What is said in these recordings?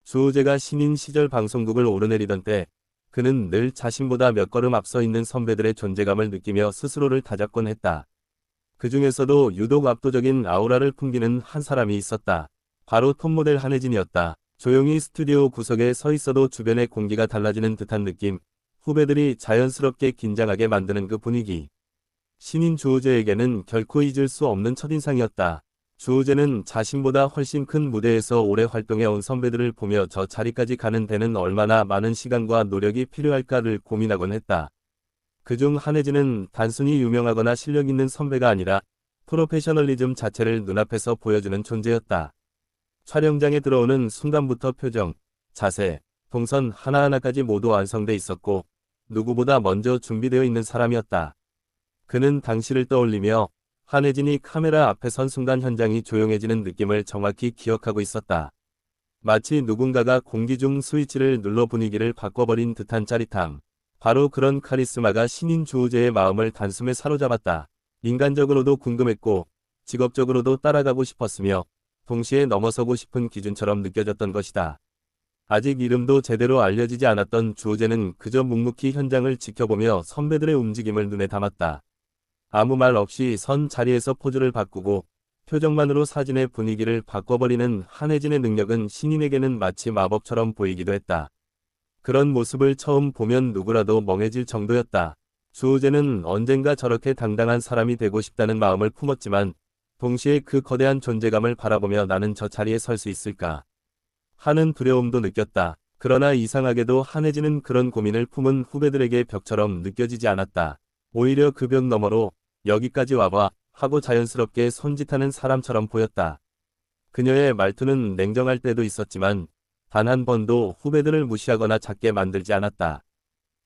주호재가 신인 시절 방송국을 오르내리던 때 그는 늘 자신보다 몇 걸음 앞서 있는 선배들의 존재감을 느끼며 스스로를 다잡곤 했다. 그 중에서도 유독 압도적인 아우라를 풍기는 한 사람이 있었다. 바로 톱모델 한혜진이었다. 조용히 스튜디오 구석에 서 있어도 주변의 공기가 달라지는 듯한 느낌, 후배들이 자연스럽게 긴장하게 만드는 그 분위기. 신인 주호재에게는 결코 잊을 수 없는 첫인상이었다. 주호재는 자신보다 훨씬 큰 무대에서 오래 활동해온 선배들을 보며 저 자리까지 가는 데는 얼마나 많은 시간과 노력이 필요할까를 고민하곤 했다. 그중 한혜진은 단순히 유명하거나 실력 있는 선배가 아니라 프로페셔널리즘 자체를 눈앞에서 보여주는 존재였다. 촬영장에 들어오는 순간부터 표정, 자세, 동선 하나하나까지 모두 완성돼 있었고 누구보다 먼저 준비되어 있는 사람이었다. 그는 당시를 떠올리며 한혜진이 카메라 앞에 선 순간 현장이 조용해지는 느낌을 정확히 기억하고 있었다. 마치 누군가가 공기 중 스위치를 눌러 분위기를 바꿔버린 듯한 짜릿함. 바로 그런 카리스마가 신인 주호재의 마음을 단숨에 사로잡았다. 인간적으로도 궁금했고 직업적으로도 따라가고 싶었으며 동시에 넘어서고 싶은 기준처럼 느껴졌던 것이다. 아직 이름도 제대로 알려지지 않았던 주호재는 그저 묵묵히 현장을 지켜보며 선배들의 움직임을 눈에 담았다. 아무 말 없이 선 자리에서 포즈를 바꾸고 표정만으로 사진의 분위기를 바꿔버리는 한혜진의 능력은 신인에게는 마치 마법처럼 보이기도 했다. 그런 모습을 처음 보면 누구라도 멍해질 정도였다. 주호재는 언젠가 저렇게 당당한 사람이 되고 싶다는 마음을 품었지만 동시에 그 거대한 존재감을 바라보며 나는 저 자리에 설 수 있을까 하는 두려움도 느꼈다. 그러나 이상하게도 한혜진은 그런 고민을 품은 후배들에게 벽처럼 느껴지지 않았다. 오히려 그 벽 너머로 여기까지 와봐 하고 자연스럽게 손짓하는 사람처럼 보였다. 그녀의 말투는 냉정할 때도 있었지만 단 한 번도 후배들을 무시하거나 작게 만들지 않았다.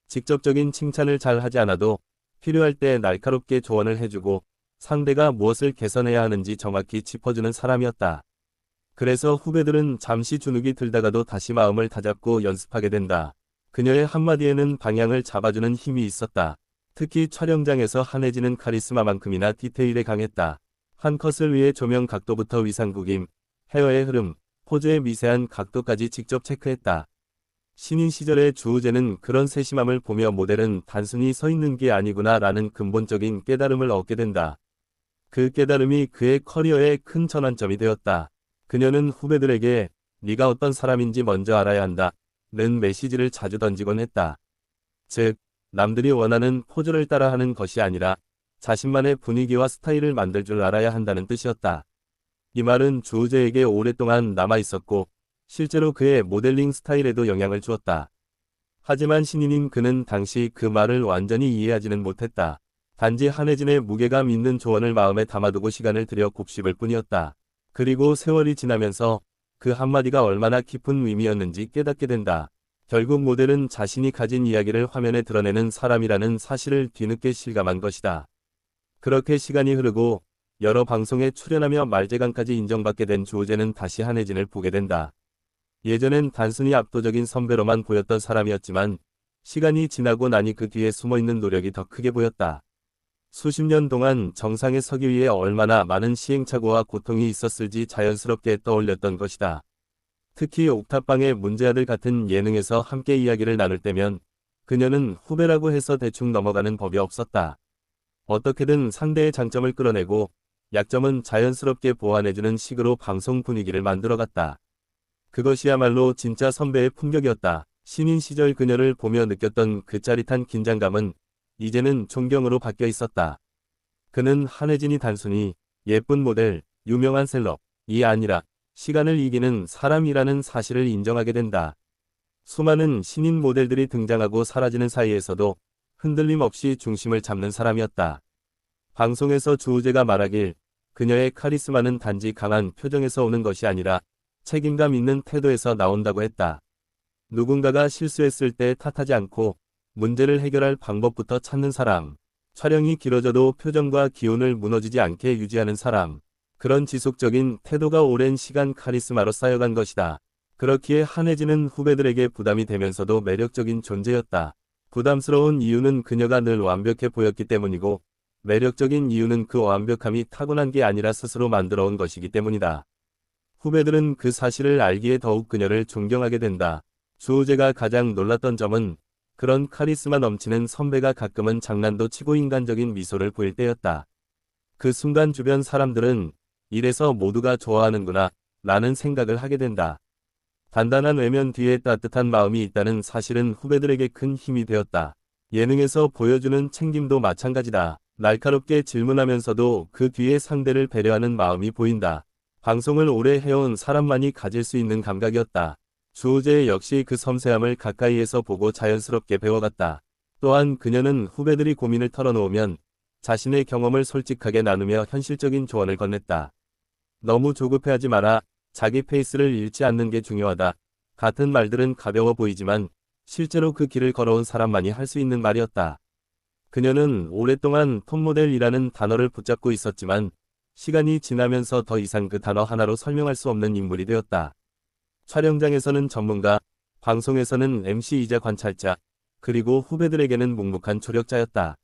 직접적인 칭찬을 잘 하지 않아도 필요할 때 날카롭게 조언을 해주고 상대가 무엇을 개선해야 하는지 정확히 짚어주는 사람이었다. 그래서 후배들은 잠시 주눅이 들다가도 다시 마음을 다잡고 연습하게 된다. 그녀의 한마디에는 방향을 잡아주는 힘이 있었다. 특히 촬영장에서 한혜진은 카리스마만큼이나 디테일에 강했다. 한 컷을 위해 조명 각도부터 위상구김, 헤어의 흐름, 포즈의 미세한 각도까지 직접 체크했다. 신인 시절의 주호재는 그런 세심함을 보며 모델은 단순히 서 있는 게 아니구나 라는 근본적인 깨달음을 얻게 된다. 그 깨달음이 그의 커리어의 큰 전환점이 되었다. 그녀는 후배들에게 네가 어떤 사람인지 먼저 알아야 한다 는 메시지를 자주 던지곤 했다. 즉, 남들이 원하는 포즈를 따라하는 것이 아니라 자신만의 분위기와 스타일을 만들 줄 알아야 한다는 뜻이었다. 이 말은 주호재에게 오랫동안 남아있었고 실제로 그의 모델링 스타일에도 영향을 주었다. 하지만 신인인 그는 당시 그 말을 완전히 이해하지는 못했다. 단지 한혜진의 무게감 있는 조언을 마음에 담아두고 시간을 들여 곱씹을 뿐이었다. 그리고 세월이 지나면서 그 한마디가 얼마나 깊은 의미였는지 깨닫게 된다. 결국 모델은 자신이 가진 이야기를 화면에 드러내는 사람이라는 사실을 뒤늦게 실감한 것이다. 그렇게 시간이 흐르고 여러 방송에 출연하며 말재간까지 인정받게 된 주호재는 다시 한혜진을 보게 된다. 예전엔 단순히 압도적인 선배로만 보였던 사람이었지만 시간이 지나고 나니 그 뒤에 숨어있는 노력이 더 크게 보였다. 수십 년 동안 정상에 서기 위해 얼마나 많은 시행착오와 고통이 있었을지 자연스럽게 떠올렸던 것이다. 특히 옥탑방의 문제아들 같은 예능에서 함께 이야기를 나눌 때면 그녀는 후배라고 해서 대충 넘어가는 법이 없었다. 어떻게든 상대의 장점을 끌어내고 약점은 자연스럽게 보완해주는 식으로 방송 분위기를 만들어갔다. 그것이야말로 진짜 선배의 품격이었다. 신인 시절 그녀를 보며 느꼈던 그 짜릿한 긴장감은 이제는 존경으로 바뀌어 있었다. 그는 한혜진이 단순히 예쁜 모델, 유명한 셀럽이 아니라 시간을 이기는 사람이라는 사실을 인정하게 된다. 수많은 신인 모델들이 등장하고 사라지는 사이에서도 흔들림 없이 중심을 잡는 사람이었다. 방송에서 주호재가 말하길 그녀의 카리스마는 단지 강한 표정에서 오는 것이 아니라 책임감 있는 태도에서 나온다고 했다. 누군가가 실수했을 때 탓하지 않고 문제를 해결할 방법부터 찾는 사람. 촬영이 길어져도 표정과 기운을 무너지지 않게 유지하는 사람. 그런 지속적인 태도가 오랜 시간 카리스마로 쌓여간 것이다. 그렇기에 한혜진은 후배들에게 부담이 되면서도 매력적인 존재였다. 부담스러운 이유는 그녀가 늘 완벽해 보였기 때문이고 매력적인 이유는 그 완벽함이 타고난 게 아니라 스스로 만들어온 것이기 때문이다. 후배들은 그 사실을 알기에 더욱 그녀를 존경하게 된다. 주호재가 가장 놀랐던 점은 그런 카리스마 넘치는 선배가 가끔은 장난도 치고 인간적인 미소를 보일 때였다. 그 순간 주변 사람들은 이래서 모두가 좋아하는구나 라는 생각을 하게 된다. 단단한 외면 뒤에 따뜻한 마음이 있다는 사실은 후배들에게 큰 힘이 되었다. 예능에서 보여주는 챙김도 마찬가지다. 날카롭게 질문하면서도 그 뒤에 상대를 배려하는 마음이 보인다. 방송을 오래 해온 사람만이 가질 수 있는 감각이었다. 주호재 역시 그 섬세함을 가까이에서 보고 자연스럽게 배워갔다. 또한 그녀는 후배들이 고민을 털어놓으면 자신의 경험을 솔직하게 나누며 현실적인 조언을 건넸다. 너무 조급해하지 마라. 자기 페이스를 잃지 않는 게 중요하다. 같은 말들은 가벼워 보이지만 실제로 그 길을 걸어온 사람만이 할 수 있는 말이었다. 그녀는 오랫동안 톱모델이라는 단어를 붙잡고 있었지만 시간이 지나면서 더 이상 그 단어 하나로 설명할 수 없는 인물이 되었다. 촬영장에서는 전문가, 방송에서는 MC이자 관찰자, 그리고 후배들에게는 묵묵한 조력자였다.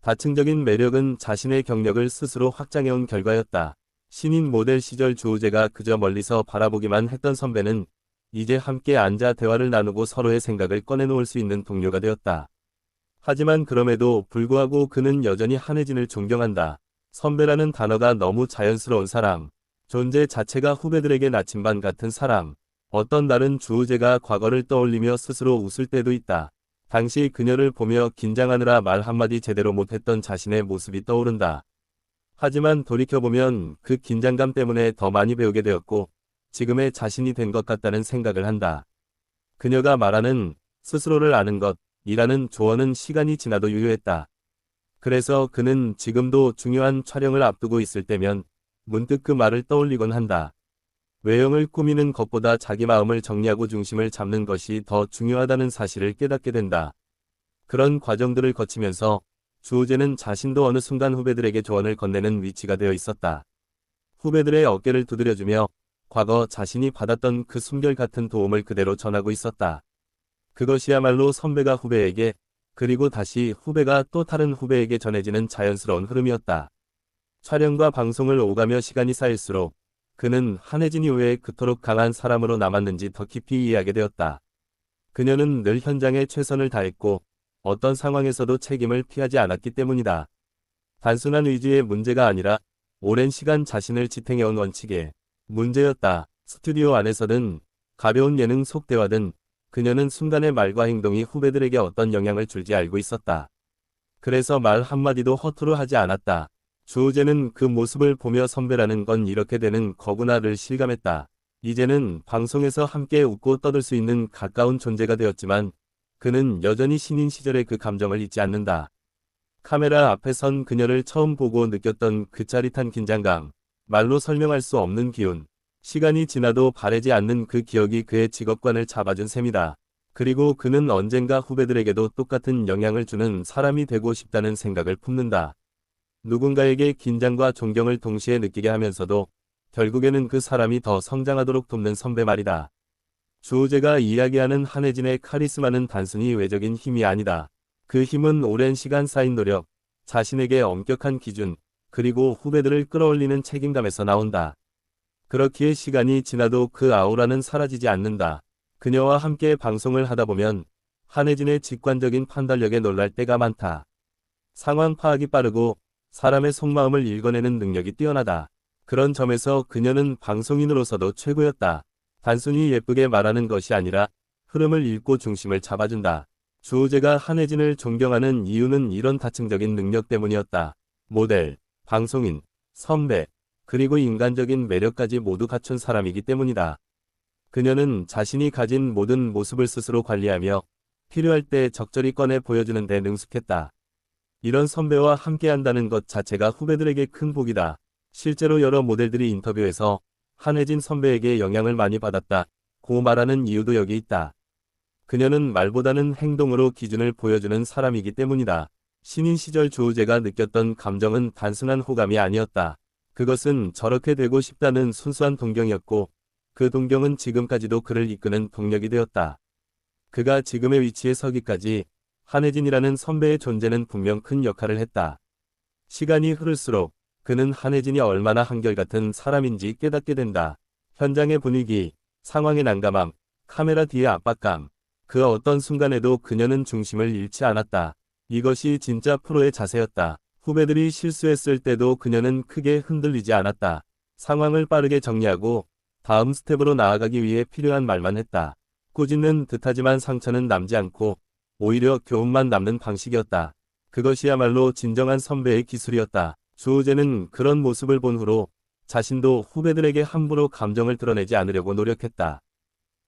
다층적인 매력은 자신의 경력을 스스로 확장해온 결과였다. 신인 모델 시절 주호재가 그저 멀리서 바라보기만 했던 선배는 이제 함께 앉아 대화를 나누고 서로의 생각을 꺼내놓을 수 있는 동료가 되었다. 하지만 그럼에도 불구하고 그는 여전히 한혜진을 존경한다. 선배라는 단어가 너무 자연스러운 사람, 존재 자체가 후배들에게 나침반 같은 사람. 어떤 날은 주호재가 과거를 떠올리며 스스로 웃을 때도 있다. 당시 그녀를 보며 긴장하느라 말 한마디 제대로 못했던 자신의 모습이 떠오른다. 하지만 돌이켜보면 그 긴장감 때문에 더 많이 배우게 되었고 지금의 자신이 된 것 같다는 생각을 한다. 그녀가 말하는 스스로를 아는 것이라는 조언은 시간이 지나도 유효했다. 그래서 그는 지금도 중요한 촬영을 앞두고 있을 때면 문득 그 말을 떠올리곤 한다. 외형을 꾸미는 것보다 자기 마음을 정리하고 중심을 잡는 것이 더 중요하다는 사실을 깨닫게 된다. 그런 과정들을 거치면서 주호재는 자신도 어느 순간 후배들에게 조언을 건네는 위치가 되어 있었다. 후배들의 어깨를 두드려주며 과거 자신이 받았던 그 숨결 같은 도움을 그대로 전하고 있었다. 그것이야말로 선배가 후배에게 그리고 다시 후배가 또 다른 후배에게 전해지는 자연스러운 흐름이었다. 촬영과 방송을 오가며 시간이 쌓일수록 그는 한혜진 이후에 그토록 강한 사람으로 남았는지 더 깊이 이해하게 되었다. 그녀는 늘 현장에 최선을 다했고 어떤 상황에서도 책임을 피하지 않았기 때문이다. 단순한 의지의 문제가 아니라 오랜 시간 자신을 지탱해온 원칙의 문제였다. 스튜디오 안에서든 가벼운 예능 속 대화든 그녀는 순간의 말과 행동이 후배들에게 어떤 영향을 줄지 알고 있었다. 그래서 말 한마디도 허투루 하지 않았다. 주호재는 그 모습을 보며 선배라는 건 이렇게 되는 거구나를 실감했다. 이제는 방송에서 함께 웃고 떠들 수 있는 가까운 존재가 되었지만 그는 여전히 신인 시절의 그 감정을 잊지 않는다. 카메라 앞에 선 그녀를 처음 보고 느꼈던 그 짜릿한 긴장감, 말로 설명할 수 없는 기운, 시간이 지나도 바래지 않는 그 기억이 그의 직업관을 잡아준 셈이다. 그리고 그는 언젠가 후배들에게도 똑같은 영향을 주는 사람이 되고 싶다는 생각을 품는다. 누군가에게 긴장과 존경을 동시에 느끼게 하면서도 결국에는 그 사람이 더 성장하도록 돕는 선배 말이다. 주호재가 이야기하는 한혜진의 카리스마는 단순히 외적인 힘이 아니다. 그 힘은 오랜 시간 쌓인 노력, 자신에게 엄격한 기준, 그리고 후배들을 끌어올리는 책임감에서 나온다. 그렇기에 시간이 지나도 그 아우라는 사라지지 않는다. 그녀와 함께 방송을 하다 보면 한혜진의 직관적인 판단력에 놀랄 때가 많다. 상황 파악이 빠르고 사람의 속마음을 읽어내는 능력이 뛰어나다. 그런 점에서 그녀는 방송인으로서도 최고였다. 단순히 예쁘게 말하는 것이 아니라 흐름을 읽고 중심을 잡아준다. 주호재가 한혜진을 존경하는 이유는 이런 다층적인 능력 때문이었다. 모델, 방송인, 선배, 그리고 인간적인 매력까지 모두 갖춘 사람이기 때문이다. 그녀는 자신이 가진 모든 모습을 스스로 관리하며 필요할 때 적절히 꺼내 보여주는 데 능숙했다. 이런 선배와 함께한다는 것 자체가 후배들에게 큰 복이다. 실제로 여러 모델들이 인터뷰에서 한혜진 선배에게 영향을 많이 받았다고 말하는 이유도 여기 있다. 그녀는 말보다는 행동으로 기준을 보여주는 사람이기 때문이다. 신인 시절 주호재가 느꼈던 감정은 단순한 호감이 아니었다. 그것은 저렇게 되고 싶다는 순수한 동경이었고 그 동경은 지금까지도 그를 이끄는 동력이 되었다. 그가 지금의 위치에 서기까지 한혜진이라는 선배의 존재는 분명 큰 역할을 했다. 시간이 흐를수록 그는 한혜진이 얼마나 한결같은 사람인지 깨닫게 된다. 현장의 분위기, 상황의 난감함, 카메라 뒤의 압박감. 그 어떤 순간에도 그녀는 중심을 잃지 않았다. 이것이 진짜 프로의 자세였다. 후배들이 실수했을 때도 그녀는 크게 흔들리지 않았다. 상황을 빠르게 정리하고 다음 스텝으로 나아가기 위해 필요한 말만 했다. 꾸짖는 듯하지만 상처는 남지 않고 오히려 교훈만 남는 방식이었다. 그것이야말로 진정한 선배의 기술이었다. 주호재는 그런 모습을 본 후로 자신도 후배들에게 함부로 감정을 드러내지 않으려고 노력했다.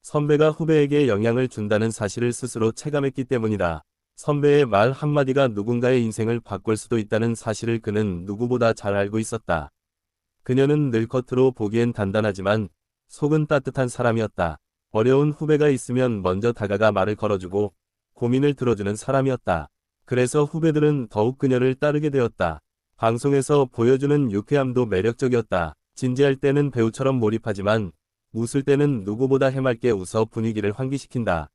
선배가 후배에게 영향을 준다는 사실을 스스로 체감했기 때문이다. 선배의 말 한마디가 누군가의 인생을 바꿀 수도 있다는 사실을 그는 누구보다 잘 알고 있었다. 그녀는 늘 겉으로 보기엔 단단하지만 속은 따뜻한 사람이었다. 어려운 후배가 있으면 먼저 다가가 말을 걸어주고 고민을 들어주는 사람이었다. 그래서 후배들은 더욱 그녀를 따르게 되었다. 방송에서 보여주는 유쾌함도 매력적이었다. 진지할 때는 배우처럼 몰입하지만 웃을 때는 누구보다 해맑게 웃어 분위기를 환기시킨다.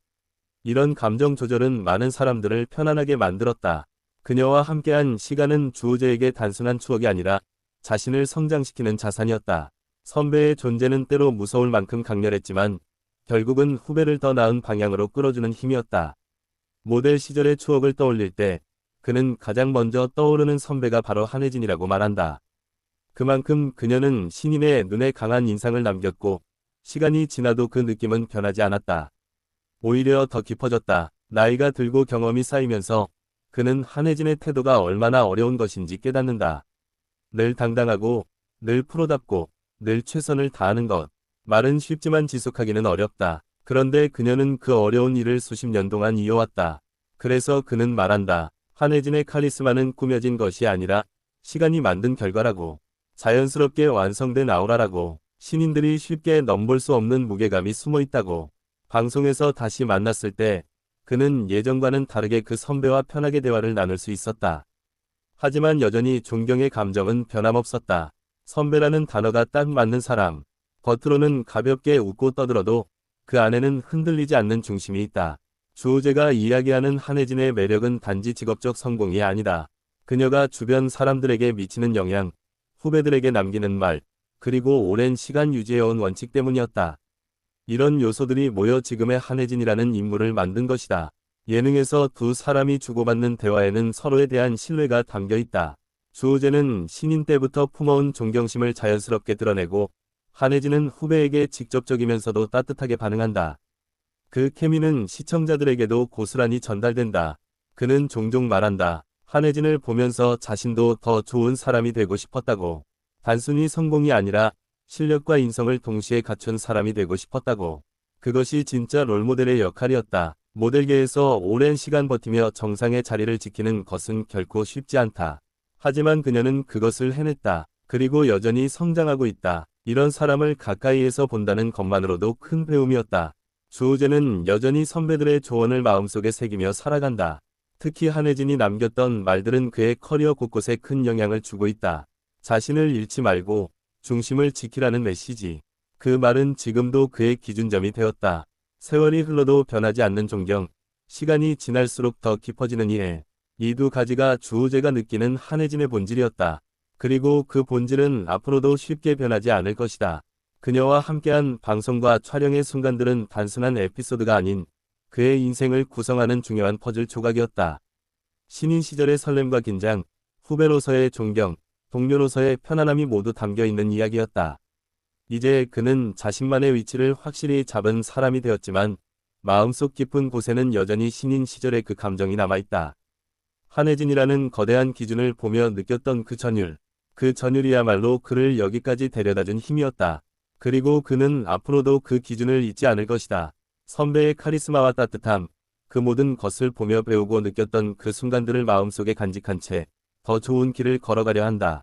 이런 감정 조절은 많은 사람들을 편안하게 만들었다. 그녀와 함께한 시간은 주호재에게 단순한 추억이 아니라 자신을 성장시키는 자산이었다. 선배의 존재는 때로 무서울 만큼 강렬했지만 결국은 후배를 더 나은 방향으로 끌어주는 힘이었다. 모델 시절의 추억을 떠올릴 때 그는 가장 먼저 떠오르는 선배가 바로 한혜진이라고 말한다. 그만큼 그녀는 신인의 눈에 강한 인상을 남겼고 시간이 지나도 그 느낌은 변하지 않았다. 오히려 더 깊어졌다. 나이가 들고 경험이 쌓이면서 그는 한혜진의 태도가 얼마나 어려운 것인지 깨닫는다. 늘 당당하고 늘 프로답고 늘 최선을 다하는 것. 말은 쉽지만 지속하기는 어렵다. 그런데 그녀는 그 어려운 일을 수십 년 동안 이어왔다. 그래서 그는 말한다. 한혜진의 카리스마는 꾸며진 것이 아니라 시간이 만든 결과라고. 자연스럽게 완성된 아우라라고. 신인들이 쉽게 넘볼 수 없는 무게감이 숨어 있다고. 방송에서 다시 만났을 때 그는 예전과는 다르게 그 선배와 편하게 대화를 나눌 수 있었다. 하지만 여전히 존경의 감정은 변함없었다. 선배라는 단어가 딱 맞는 사람. 겉으로는 가볍게 웃고 떠들어도 그 안에는 흔들리지 않는 중심이 있다. 주호재가 이야기하는 한혜진의 매력은 단지 직업적 성공이 아니다. 그녀가 주변 사람들에게 미치는 영향, 후배들에게 남기는 말, 그리고 오랜 시간 유지해온 원칙 때문이었다. 이런 요소들이 모여 지금의 한혜진이라는 인물을 만든 것이다. 예능에서 두 사람이 주고받는 대화에는 서로에 대한 신뢰가 담겨 있다. 주호재는 신인 때부터 품어온 존경심을 자연스럽게 드러내고 한혜진은 후배에게 직접적이면서도 따뜻하게 반응한다. 그 케미는 시청자들에게도 고스란히 전달된다. 그는 종종 말한다. 한혜진을 보면서 자신도 더 좋은 사람이 되고 싶었다고. 단순히 성공이 아니라 실력과 인성을 동시에 갖춘 사람이 되고 싶었다고. 그것이 진짜 롤모델의 역할이었다. 모델계에서 오랜 시간 버티며 정상의 자리를 지키는 것은 결코 쉽지 않다. 하지만 그녀는 그것을 해냈다. 그리고 여전히 성장하고 있다. 이런 사람을 가까이에서 본다는 것만으로도 큰 배움이었다. 주호재는 여전히 선배들의 조언을 마음속에 새기며 살아간다. 특히 한혜진이 남겼던 말들은 그의 커리어 곳곳에 큰 영향을 주고 있다. 자신을 잃지 말고 중심을 지키라는 메시지. 그 말은 지금도 그의 기준점이 되었다. 세월이 흘러도 변하지 않는 존경, 시간이 지날수록 더 깊어지는 이해. 이 두 가지가 주호재가 느끼는 한혜진의 본질이었다. 그리고 그 본질은 앞으로도 쉽게 변하지 않을 것이다. 그녀와 함께한 방송과 촬영의 순간들은 단순한 에피소드가 아닌 그의 인생을 구성하는 중요한 퍼즐 조각이었다. 신인 시절의 설렘과 긴장, 후배로서의 존경, 동료로서의 편안함이 모두 담겨 있는 이야기였다. 이제 그는 자신만의 위치를 확실히 잡은 사람이 되었지만 마음속 깊은 곳에는 여전히 신인 시절의 그 감정이 남아있다. 한혜진이라는 거대한 기준을 보며 느꼈던 그 전율이야말로 그를 여기까지 데려다준 힘이었다. 그리고 그는 앞으로도 그 기준을 잊지 않을 것이다. 선배의 카리스마와 따뜻함, 그 모든 것을 보며 배우고 느꼈던 그 순간들을 마음속에 간직한 채 더 좋은 길을 걸어가려 한다.